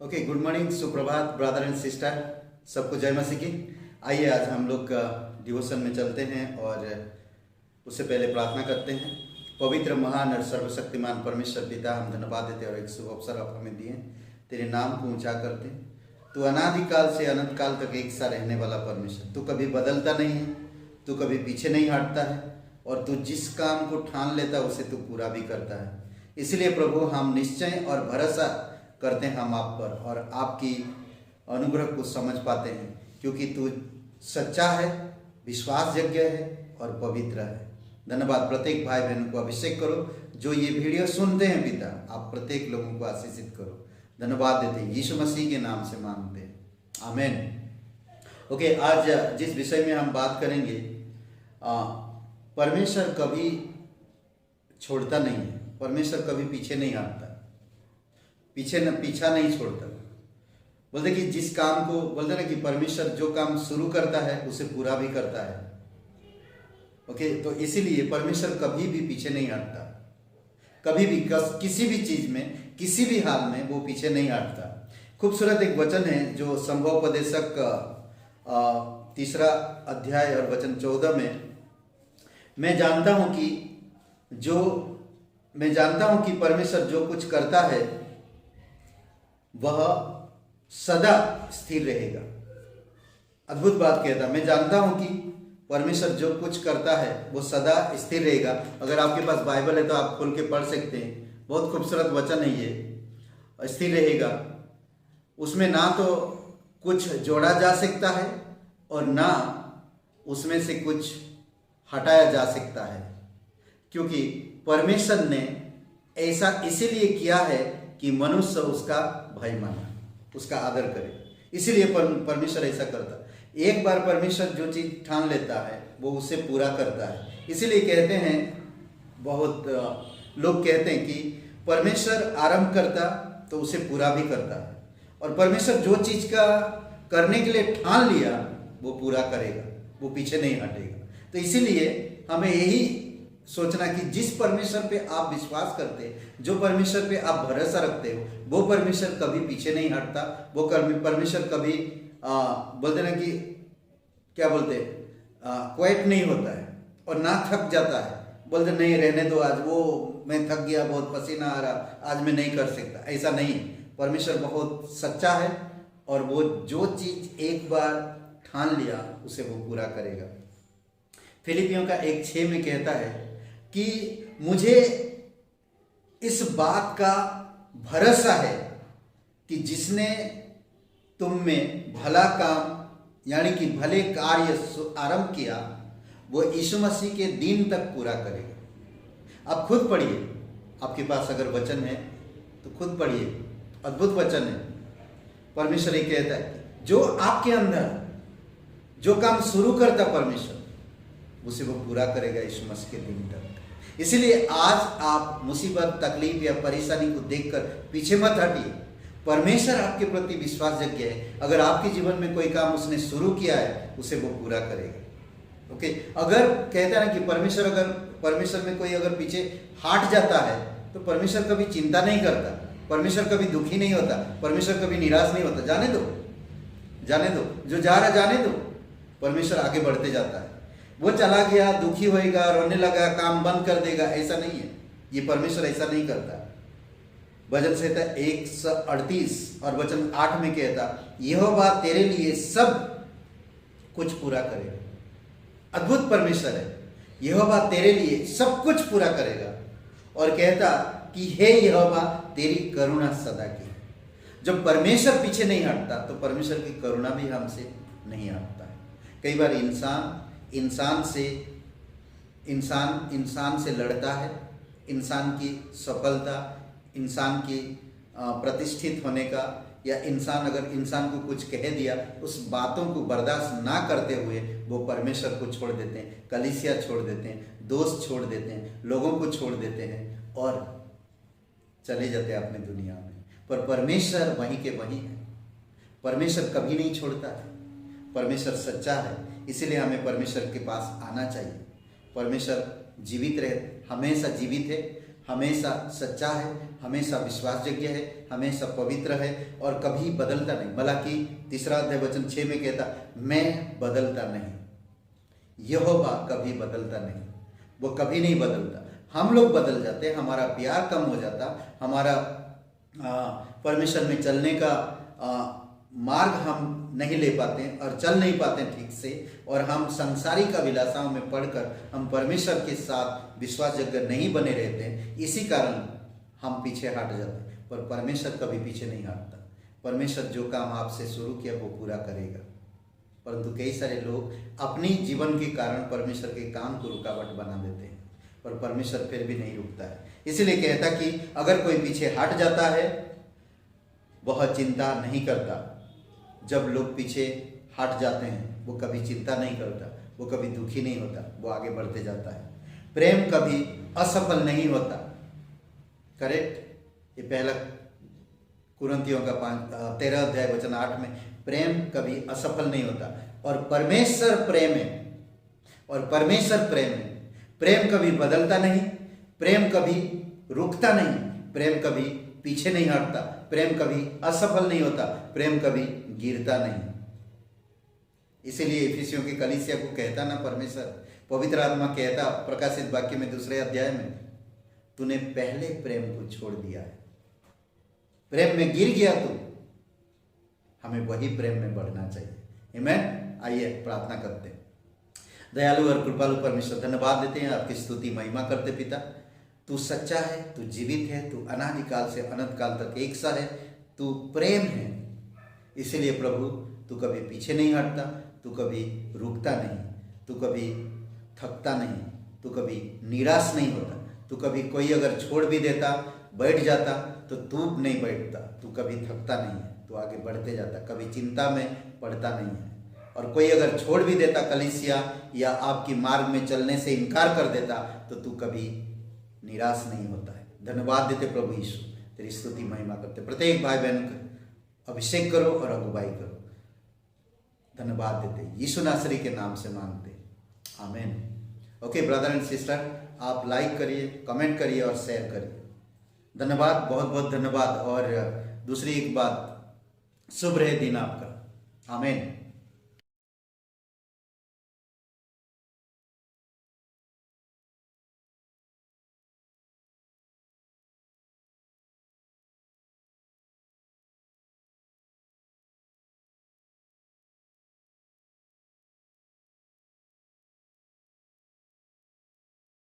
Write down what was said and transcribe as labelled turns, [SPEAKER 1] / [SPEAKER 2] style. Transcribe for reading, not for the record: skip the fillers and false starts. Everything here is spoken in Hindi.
[SPEAKER 1] ओके, गुड मॉर्निंग, सुप्रभात ब्रदर एंड सिस्टर, सबको जय मसीह की। आइए आज हम लोग डिवोशन में चलते हैं और उससे पहले प्रार्थना करते हैं। पवित्र, महान और सर्वशक्तिमान परमेश्वर पिता, हम धन्यवाद देते और एक शुभ अवसर आप हमें दिए तेरे नाम को ऊंचा करते। तू अनादिकाल से अनंत काल तक एक सा रहने वाला परमेश्वर, तू कभी बदलता नहीं है, तू कभी पीछे नहीं हटता है और तू जिस काम को ठान लेता है उसे तू पूरा भी करता है। इसलिए प्रभु हम निश्चय और भरोसा करते हैं हम आप पर और आपकी अनुग्रह को समझ पाते हैं, क्योंकि तू सच्चा है, विश्वासयोग्य है और पवित्र है। धन्यवाद। प्रत्येक भाई बहनों को अभिषेक करो जो ये वीडियो सुनते हैं पिता, आप प्रत्येक लोगों को आशीषित करो। धन्यवाद देते हैं, यीशु मसीह के नाम से मांगते हैं, आमीन। ओके, आज जिस विषय में हम बात करेंगे, परमेश्वर कभी छोड़ता नहीं है, परमेश्वर कभी पीछे नहीं हटता, पीछा नहीं छोड़ता। बोलते कि जिस काम को बोलते ना कि परमेश्वर जो काम शुरू करता है उसे पूरा भी करता है। ओके, तो इसीलिए परमेश्वर कभी भी पीछे नहीं हटता, कभी भी किसी भी चीज में, किसी भी हाल में वो पीछे नहीं हटता। खूबसूरत एक वचन है जो संभवोपदेशक 3 अध्याय और वचन 14 में, मैं जानता हूं कि परमेश्वर जो कुछ करता है वह सदा स्थिर रहेगा। अद्भुत बात कहता, मैं जानता हूं कि परमेश्वर जो कुछ करता है वो सदा स्थिर रहेगा। अगर आपके पास बाइबल है तो आप खोल के पढ़ सकते हैं, बहुत खूबसूरत वचन है ये। स्थिर रहेगा, उसमें ना तो कुछ जोड़ा जा सकता है और ना उसमें से कुछ हटाया जा सकता है, क्योंकि परमेश्वर ने ऐसा इसीलिए किया है कि मनुष्य उसका भय माना, उसका आदर करे। इसीलिए परमेश्वर ऐसा करता। एक बार परमेश्वर जो चीज ठान लेता है वो उसे पूरा करता है। इसीलिए कहते हैं, बहुत लोग कहते हैं कि परमेश्वर आरंभ करता तो उसे पूरा भी करता है, और परमेश्वर जो चीज का करने के लिए ठान लिया वो पूरा करेगा, वो पीछे नहीं हटेगा। तो इसीलिए हमें यही सोचना कि जिस परमेश्वर पे आप विश्वास करते हैं, जो परमेश्वर पे आप भरोसा रखते हो, वो परमेश्वर कभी पीछे नहीं हटता। वो परमेश्वर कभी बोलते ना कि क्या बोलते क्वाइट नहीं होता है और ना थक जाता है। बोलते नहीं, रहने दो, आज वो मैं थक गया, बहुत पसीना आ रहा, आज मैं नहीं कर सकता। ऐसा नहीं, परमेश्वर बहुत सच्चा है और वो जो चीज एक बार ठान लिया उसे वो पूरा करेगा। फिलिपियों का 1:6 में कहता है कि मुझे इस बात का भरोसा है कि जिसने तुम में भला काम यानी कि भले कार्य आरंभ किया वो यीशु मसीह के दिन तक पूरा करेगा। आप खुद पढ़िए, आपके पास अगर वचन है तो खुद पढ़िए, अद्भुत वचन है। परमेश्वर ये कहता है जो आपके अंदर जो काम शुरू करता परमेश्वर उसे वो पूरा करेगा यीशु मसीह के दिन तक। इसीलिए आज आप मुसीबत, तकलीफ या परेशानी को देखकर पीछे मत हटिए। परमेश्वर आपके प्रति विश्वासयोग्य है। अगर आपके जीवन में कोई काम उसने शुरू किया है उसे वो पूरा करेगा। ओके, अगर कहता है ना कि परमेश्वर में कोई अगर पीछे हट जाता है तो परमेश्वर कभी चिंता नहीं करता, परमेश्वर कभी दुखी नहीं होता, परमेश्वर कभी निराश नहीं होता। जाने दो, जो जा रहा जाने दो, परमेश्वर आगे बढ़ते जाता है। वो चला गया, दुखी होएगा, रोने लगा, काम बंद कर देगा, ऐसा नहीं है। ये परमेश्वर ऐसा नहीं करता। भजन संहिता 138 और वचन 8 में कहता, यहोवा तेरे लिए सब कुछ पूरा करेगा। अद्भुत परमेश्वर है, यहोवा तेरे लिए सब कुछ पूरा करेगा। और कहता कि हे यहोवा तेरी करुणा सदा की। जब परमेश्वर पीछे नहीं हटता तो परमेश्वर की करुणा भी हमसे नहीं हटता है। कई बार इंसान से लड़ता है, इंसान की सफलता, इंसान की प्रतिष्ठित होने का, या अगर इंसान को कुछ कह दिया, उस बातों को बर्दाश्त ना करते हुए वो परमेश्वर को छोड़ देते हैं, कलीसिया छोड़ देते हैं, दोस्त छोड़ देते हैं, लोगों को छोड़ देते हैं और चले जाते हैं अपनी दुनिया में। पर परमेश्वर वहीं के वहीं है। परमेश्वर कभी नहीं छोड़ता है, परमेश्वर सच्चा है। इसीलिए हमें परमेश्वर के पास आना चाहिए। परमेश्वर जीवित रहे, हमेशा जीवित है। हमेशा सच्चा है, हमेशा विश्वासयोग्य है, हमेशा पवित्र है और कभी बदलता नहीं। मलाकी 3 अध्याय वचन 6 में कहता, मैं बदलता नहीं, यहोवा कभी बदलता नहीं, वो कभी नहीं बदलता। हम लोग बदल जाते, हमारा प्यार कम हो जाता, हमारा परमेश्वर में चलने का मार्ग हम नहीं ले पाते और चल नहीं पाते ठीक से, और हम संसारिक अभिलाषाओं में पढ़कर हम परमेश्वर के साथ विश्वासयोग्य नहीं बने रहते हैं। इसी कारण हम पीछे हट जाते हैं, पर परमेश्वर कभी पीछे नहीं हटता। परमेश्वर जो काम आपसे शुरू किया वो पूरा करेगा, परंतु कई सारे लोग अपनी जीवन के कारण परमेश्वर के काम को रुकावट बना देते हैं, पर परमेश्वर फिर भी नहीं रुकता है। इसलिए कहता कि अगर कोई पीछे हट जाता है वह चिंता नहीं करता। जब लोग पीछे हट जाते हैं वो कभी चिंता नहीं करता, वो कभी दुखी नहीं होता, वो आगे बढ़ते जाता है। प्रेम कभी असफल नहीं होता। करेक्ट, ये पहला कुरिन्थियों का 13 अध्याय वचन 8 में, प्रेम कभी असफल नहीं होता और परमेश्वर प्रेम है, और परमेश्वर प्रेम है। प्रेम कभी बदलता नहीं, प्रेम कभी रुकता नहीं, प्रेम कभी पीछे नहीं हटता, प्रेम कभी असफल नहीं होता, प्रेम कभी गिरता नहीं। इसीलिए इफिसियों की कलीसिया को कहता ना परमेश्वर, पवित्र आत्मा कहता प्रकाशित वाक्य में 2 अध्याय में, तूने पहले प्रेम को छोड़ दिया है, प्रेम में गिर गया तू, हमें वही प्रेम में बढ़ना चाहिए। आमीन। आइए प्रार्थना करते हैं। दयालु और कृपालु परमेश्वर, धन्यवाद देते हैं, आपकी स्तुति महिमा करते पिता। तू सच्चा है, तू जीवित है, तू अनादिकाल से अनंत काल तक एक सा है, तू प्रेम है। इसीलिए प्रभु तू कभी पीछे नहीं हटता, तू कभी रुकता नहीं, तू कभी थकता नहीं, तू कभी निराश नहीं होता, तू कभी कोई अगर छोड़ भी देता बैठ जाता तो तू नहीं बैठता, तू कभी थकता नहीं है, तू आगे बढ़ते जाता, कभी चिंता में पड़ता नहीं है। और कोई अगर छोड़ भी देता कलीसिया या आपकी मार्ग में चलने से इनकार कर देता तो तू कभी निराश नहीं होता है। धन्यवाद देते प्रभु यीशु, तेरी स्तुति महिमा करते। प्रत्येक भाई बहन को अभिषेक करो और अगुवाई करो। धन्यवाद देते, यीशु नासरी के नाम से मांगते, आमीन। ओके ब्रदर एंड सिस्टर, आप लाइक करिए, कमेंट करिए और शेयर करिए। धन्यवाद, बहुत बहुत धन्यवाद। और दूसरी एक बात, शुभ रहे दिन आपका। आमीन।